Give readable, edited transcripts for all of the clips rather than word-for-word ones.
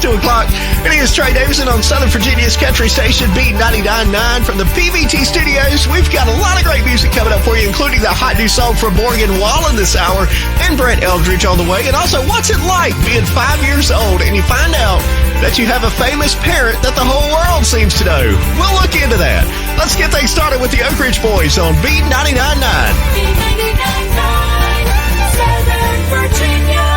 2 o'clock. My name is Trey Davison on Southern Virginia's country station B999 from the PVT studios. We've got a lot of great music coming up for you, including the hot new song from Morgan Wallen this hour and Brett Eldridge on the way. And also, what's it like being 5 years old and you find out that you have a famous parent that the whole world seems to know? We'll look into that. Let's get things started with the Oak Ridge Boys on B999. B999, Southern Virginia.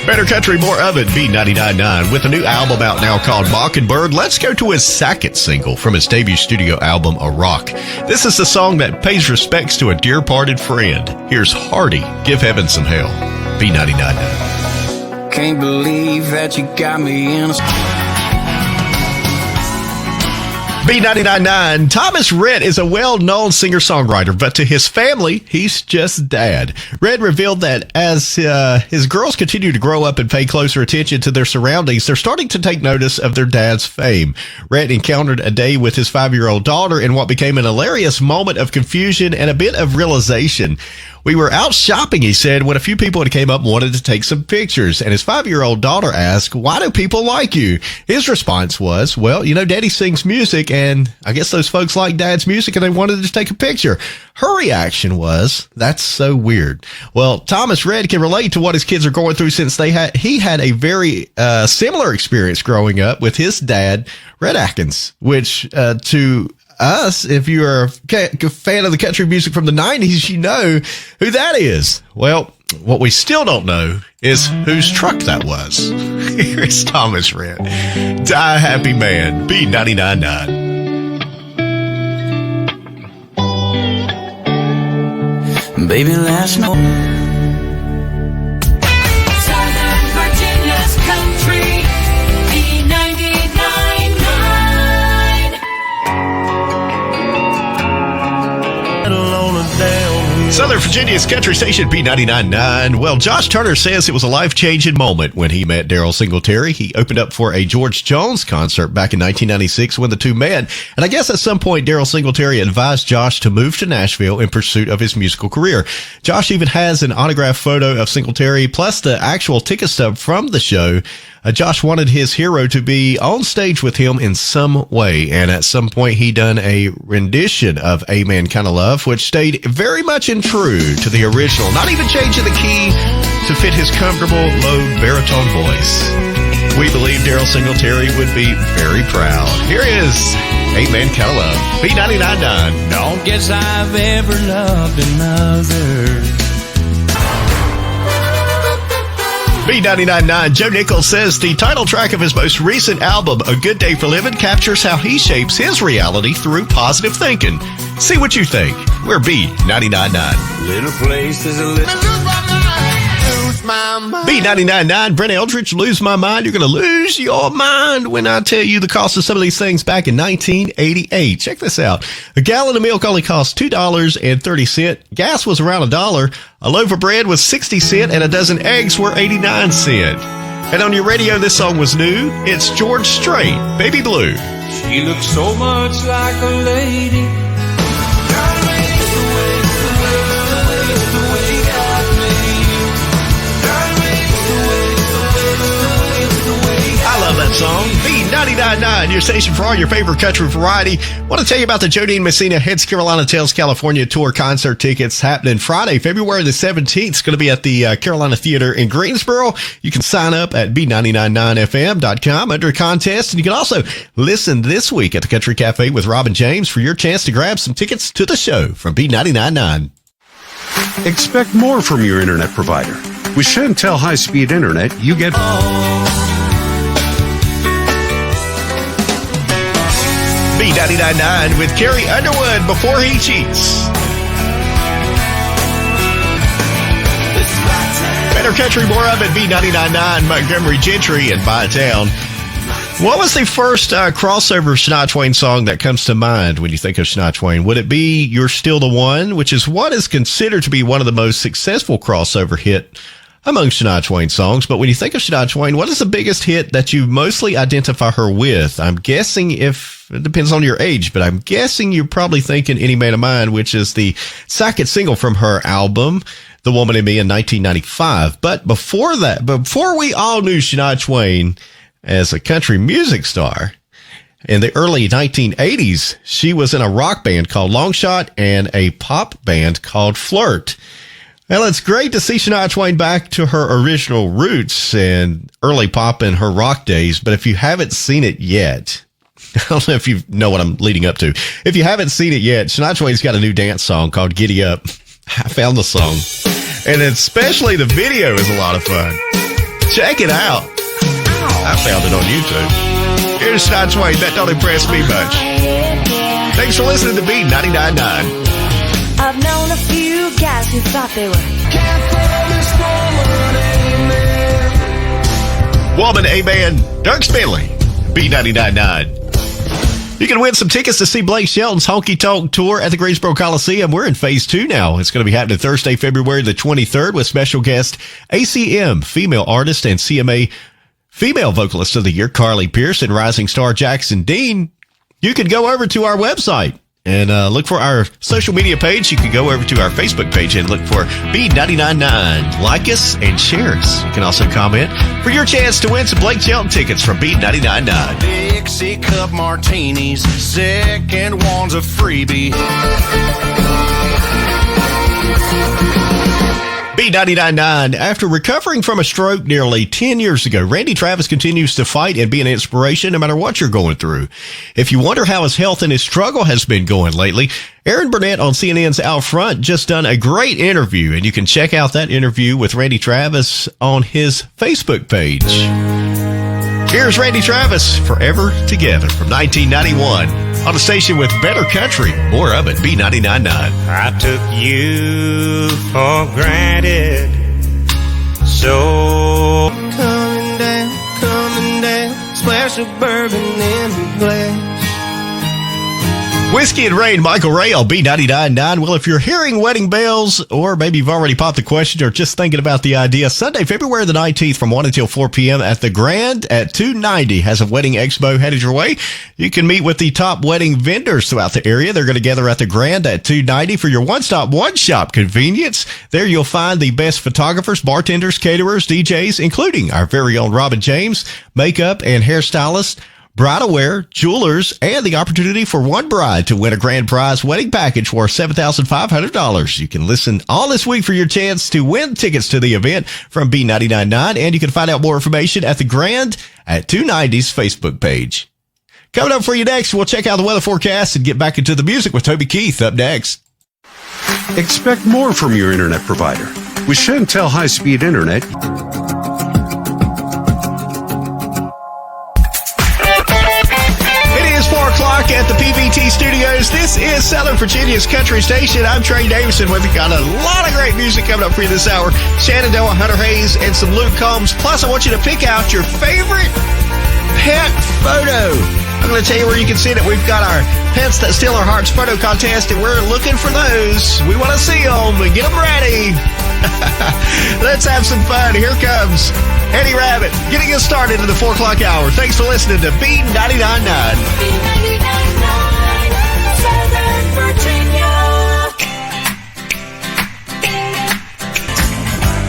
Better country, more of it. B999 with a new album out now called Mockingbird. Let's go to his second single from his debut studio album, A Rock. This is the song that pays respects to a dear-parted friend. Here's Hardy, Give Heaven Some Hell. B999. Can't believe that you got me in a... B999, Thomas Rhett is a well-known singer-songwriter, but to his family, he's just dad. Rhett revealed that as his girls continue to grow up and pay closer attention to their surroundings, they're starting to take notice of their dad's fame. Rhett encountered a day with his 5-year-old daughter in what became an hilarious moment of confusion and a bit of realization. We were out shopping, he said, when a few people had came up and wanted to take some pictures. And his 5-year-old daughter asked, "Why do people like you?" His response was, "Well, you know, Daddy sings music, and I guess those folks like Dad's music, and they wanted to take a picture." Her reaction was, "That's so weird." Well, Thomas Rhett can relate to what his kids are going through since he had a very similar experience growing up with his dad, Rhett Atkins, which to us, if you're a fan of the country music from the 90s, you know who that is. Well, what we still don't know is whose truck that was. Here's Thomas Rhett. Die Happy Man, B999. Baby, last night... Southern Virginia's country, B999. Southern Virginia's country station B999. Well, Josh Turner says it was a life-changing moment when he met Daryl Singletary. He opened up for a George Jones concert back in 1996 when the two met. And I guess at some point, Daryl Singletary advised Josh to move to Nashville in pursuit of his musical career. Josh even has an autographed photo of Singletary, plus the actual ticket stub from the show. Josh wanted his hero to be on stage with him in some way, and at some point he done a rendition of Amen Kinda Love, which stayed very much in true to the original, not even changing the key to fit his comfortable low baritone voice. We believe Daryl Singletary would be very proud. Here is Amen Kinda Love, B999. Don't guess I've ever loved another. B999, Joe Nichols says the title track of his most recent album, A Good Day for Living, captures how he shapes his reality through positive thinking. See what you think. We're B999. Little place is a little... B999, Brett Eldridge, Lose My Mind. You're going to lose your mind when I tell you the cost of some of these things back in 1988. Check this out. A gallon of milk only cost $2.30. Gas was around $1. A loaf of bread was 60 cents, and a dozen eggs were 89 cents. And on your radio, this song was new. It's George Strait, Baby Blue. She looks so much like a lady. I love that song. B999, your station for all your favorite country variety. Want to tell you about the Jodine Messina Heads Carolina Tales California Tour concert tickets happening Friday, February the 17th. It's going to be at the Carolina Theater in Greensboro. You can sign up at B999FM.com under contest. And you can also listen this week at the Country Cafe with Robin James for your chance to grab some tickets to the show from B999. Expect more from your internet provider. With Chantel high-speed internet, you get... B999 with Carrie Underwood, Before He Cheats. Better country, more of it. B999, Montgomery Gentry and Bytown. What was the first crossover Shania Twain song that comes to mind when you think of Shania Twain? Would it be You're Still the One, which is what is considered to be one of the most successful crossover hit among Shania Twain songs? But when you think of Shania Twain, what is the biggest hit that you mostly identify her with? I'm guessing, if it depends on your age, but I'm guessing you're probably thinking Any Man of Mine, which is the second single from her album. The Woman in Me in 1995. But before we all knew Shania Twain as a country music star, in the early 1980s, she was in a rock band called Longshot and a pop band called Flirt. Well, it's great to see Shania Twain back to her original roots and early pop in her rock days. But if you haven't seen it yet, I don't know if you know what I'm leading up to. If you haven't seen it yet, Shania Twain's got a new dance song called Giddy Up. I found the song, and especially the video is a lot of fun. Check it out. I found it on YouTube. Here's Shania Twain. That don't impress me much. Thanks for listening to B999. I've known a few guys who thought they were. Woman, amen. Dirk Spinley, B999. You can win some tickets to see Blake Shelton's Honky Tonk Tour at the Greensboro Coliseum. We're in phase 2 now. It's going to be happening Thursday, February the 23rd with special guest ACM, female artist, and CMA female vocalist of the year, Carly Pierce, and rising star Jackson Dean. You can go over to our website and look for our social media page. You can go over to our Facebook page and look for B999. Like us and share us. You can also comment for your chance to win some Blake Shelton tickets from B999. Dixie cup martinis, second one's a freebie. B999. After recovering from a stroke nearly 10 years ago, Randy Travis continues to fight and be an inspiration no matter what you're going through. If you wonder how his health and his struggle has been going lately, Aaron Burnett on CNN's Out Front just done a great interview, and you can check out that interview with Randy Travis on his Facebook page. Here's Randy Travis, Forever Together, from 1991, on a station with better country. More of it, B999. I took you for granted. So coming down, splash of bourbon in the glass. Whiskey and Rain, Michael Ray on B999. Well, if you're hearing wedding bells, or maybe you've already popped the question or just thinking about the idea, Sunday, February the 19th from 1 until 4 p.m. at the Grand at 290 has a wedding expo headed your way. You can meet with the top wedding vendors throughout the area. They're going to gather at the Grand at 290 for your one-stop, one-shop convenience. There you'll find the best photographers, bartenders, caterers, DJs, including our very own Robin James, makeup and hairstylist, bridal wear, jewelers, and the opportunity for one bride to win a grand prize wedding package worth $7,500. You can listen all this week for your chance to win tickets to the event from B999, and you can find out more information at the Grand at 290's Facebook page. Coming up for you next, we'll check out the weather forecast and get back into the music with Toby Keith up next. Expect more from your internet provider. With Chantel High-Speed Internet, At the PVT Studios. This is Southern Virginia's country station. I'm Trey Davison with got a lot of great music coming up for you this hour. Shenandoah, Hunter Hayes, and some Luke Combs. Plus, I want you to pick out your favorite pet photo. I'm going to tell you where you can see it. We've got our Pets That Steal Our Hearts photo contest, and we're looking for those. We want to see them and get them ready. Let's have some fun. Here comes Eddie Rabbit getting us started in the 4 o'clock hour. Thanks for listening to B999. B999, Southern Virginia.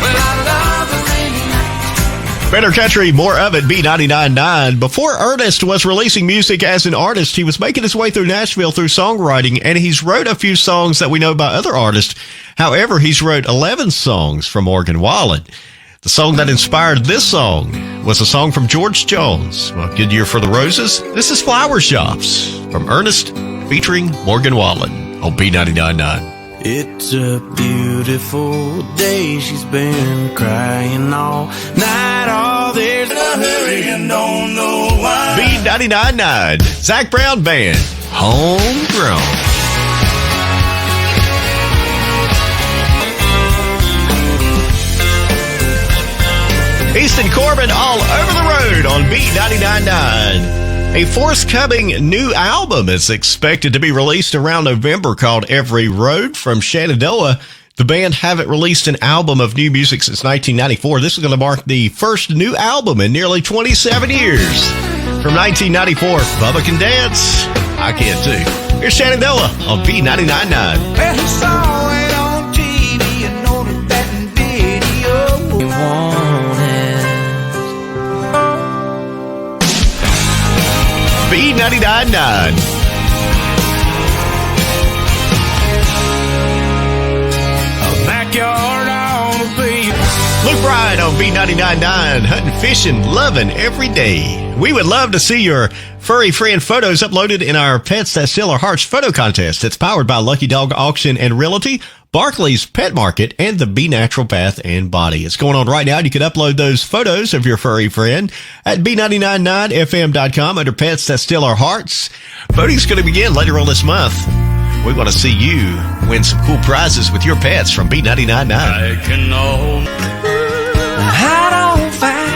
Well, I love a rainy night. Better country, more of it, B999. Before Ernest was releasing music as an artist, he was making his way through Nashville through songwriting, and he's wrote a few songs that we know by other artists. However, he's wrote 11 songs from Morgan Wallen. The song that inspired this song was a song from George Jones. Well, good year for the roses. This is Flower Shops from Ernest featuring Morgan Wallen on B999. It's a beautiful day. She's been crying all night. Oh, there's a hurry and don't know why. B999, Zach Brown Band, Homegrown. Easton Corbin all over the road on B999. A forthcoming new album is expected to be released around November called Every Road from Shenandoah. The band haven't released an album of new music since 1994. This is going to mark the first new album in nearly 27 years. From 1994, Bubba Can Dance. I Can Too. Here's Shenandoah on B999. Well, he saw it on TV and ordered that B999. Backyard on a beat. Luke Bryan on B999, hunting, fishing, loving every day. We would love to see your furry friend photos uploaded in our Pets That Still Our Hearts photo contest. It's powered by Lucky Dog Auction and Realty, Barclays Pet Market, and the Be Natural Bath and Body. It's going on right now. You can upload those photos of your furry friend at B999FM.com under Pets That Still Our Hearts. Voting's going to begin later on this month. We want to see you win some cool prizes with your pets from B999. I can know hide on fire.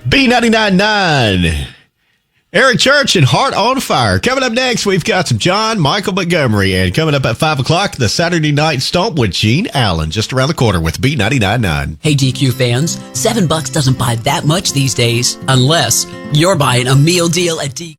B999. Eric Church and Heart on Fire. Coming up next, we've got some John Michael Montgomery. And coming up at 5 o'clock, the Saturday Night Stomp with Gene Allen, just around the corner with B999. Hey, DQ fans, $7 doesn't buy that much these days, unless you're buying a meal deal at DQ.